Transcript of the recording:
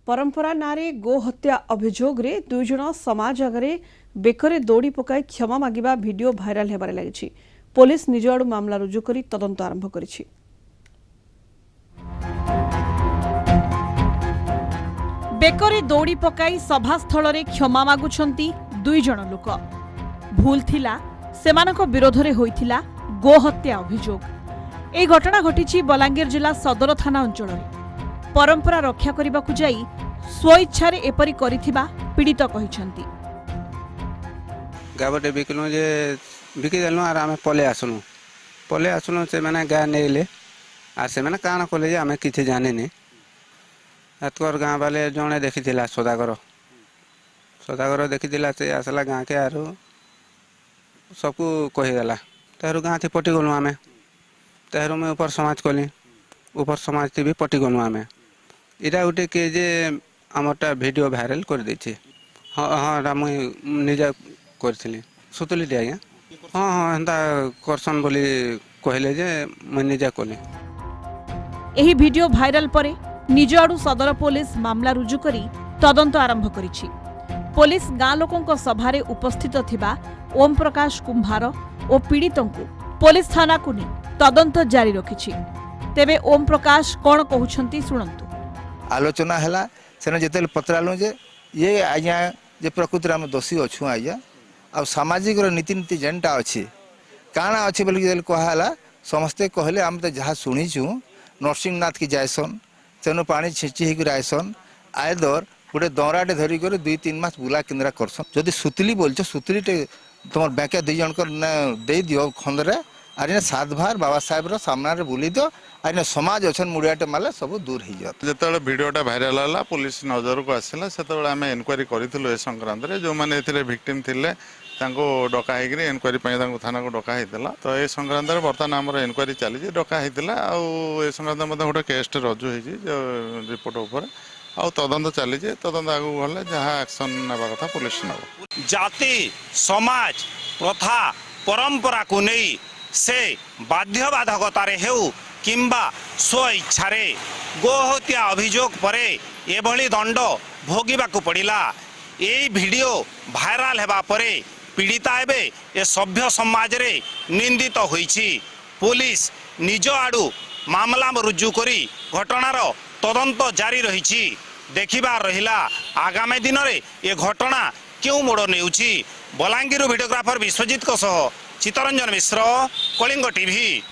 परंपरा नारे गो हत्या अभियोग रे दुई जन समाज आगे बेकरे दौड़ी पकाई क्षमा मागिबा वीडियो भाइराल हेबारे लागिछि। पुलिस निज आडु मामला रुजु करी तदंत आरंभ करिछि। बेकरे दौड़ी पकाई सभास्थल रे क्षमा मागुछंती दुई जन लोक। भूल थिला सेमानक विरोध रे होइथिला गो हत्या अभियोग। ए घटना घटिछि बलांगीर जिला सदर थाना अंचल रे। परंपरा रक्षा करने को जाई स्वेच्छा एपरी करिथिबा पीड़ित कहिसंती। गाबटे बिकलु जे बिकी देलु आर आमे पले आसनु से माने गा नेले आ से माने काना कले जे आमे किछि जाने ने अतकर गां वाले जणे देखिथिला सदागर देखिथिला से आसला गां के आरो सबको कहि देला तारो गां थी पटी गलु आमे तारो में ऊपर समाज थी भी पटी गलु आमे इरा उठे के जे आमरटा वीडियो भाइराल कर देछि। हाँ हाँ मुई निजा करथिली सुतली दे आज्ञा हाँ हाँ एंता करसन बोली कहले जे मुई निजा कली। एही वीडियो भाइराल परे निज आडु सदर पुलिस मामला रुजु करी तदंत आरंभ करिछि। पुलिस गां लोकंक सभारे उपस्थित थिबा ओम प्रकाश कुंभार ओ पीड़ितंकु पुलिस थाना को नि तदंत जारी रखिछि। तेबे ओम प्रकाश कोन कहउछंती सुनंतु। आलोचना हैला सेने जेते पत्रालु जे ये आज्ञा जे प्रकृति आम दोषी अच्छु आज्ञा आ सामाजिक नीति नीति जेनटा अच्छी काना अच्छे बोल कहला समस्ते कहले आम तो जहाँ शुणीचु नरसिंहनाथ की जायसन तेणु पानी छिंची होकर आयसन आयदर गोटे दौराटे धरिक 2-3 मास बुला केन्द्रा करसन जदि सुतली बोलछ सुतली तुम बैंके 2 जन दे दियो खंदरे आरे सात भार बाबा साहेब सामना रे बुली दो आरे समाज अच्छन मुड़ियाटे माले सब दूर हो जात। जेतेबेले वीडियोटा भाइराल होला पुलिस नजर को आसिला सेतेबेले आमे इनक्वारी करिथिलु ए संक्रांत रे जो माने एथिरे विक्टिम थिले तांको डका हेकरी इनक्वारी पय तांको थाना को डका हेतला तो ए संक्रांत रे वर्तमान हमर इनक्वारी चली जे डका हेतला आ ए संक्रांत मध्ये गोटे केस रजू हेजी रिपोर्ट ऊपर आ तदंत चली जे तदंत आगु गले जहाँ एक्शन नेबा कथा पुलिस नबो। जाति समाज प्रथा परंपरा को नहीं से बाध्यबाधकतारे हेउ किंबा स्व इच्छारे गोहत्या अभियोग परे एभली दंड भोगिबाकू पड़िला। ए वीडियो भाइराल हेबा परे पीड़िता एबे ए सभ्य समाज रे निंदित होईछि। पुलिस निज आडू मामला रुजु करी घटनार तदंत जारी रहिछि। देखिबार रहिला आगामी दिन रे ए घटना क्यों मोड़ नेउछि। बलांगीर वीडियोग्राफर विश्वजीत को सह चित्तरंजन मिश्र, कलिंग टीवी।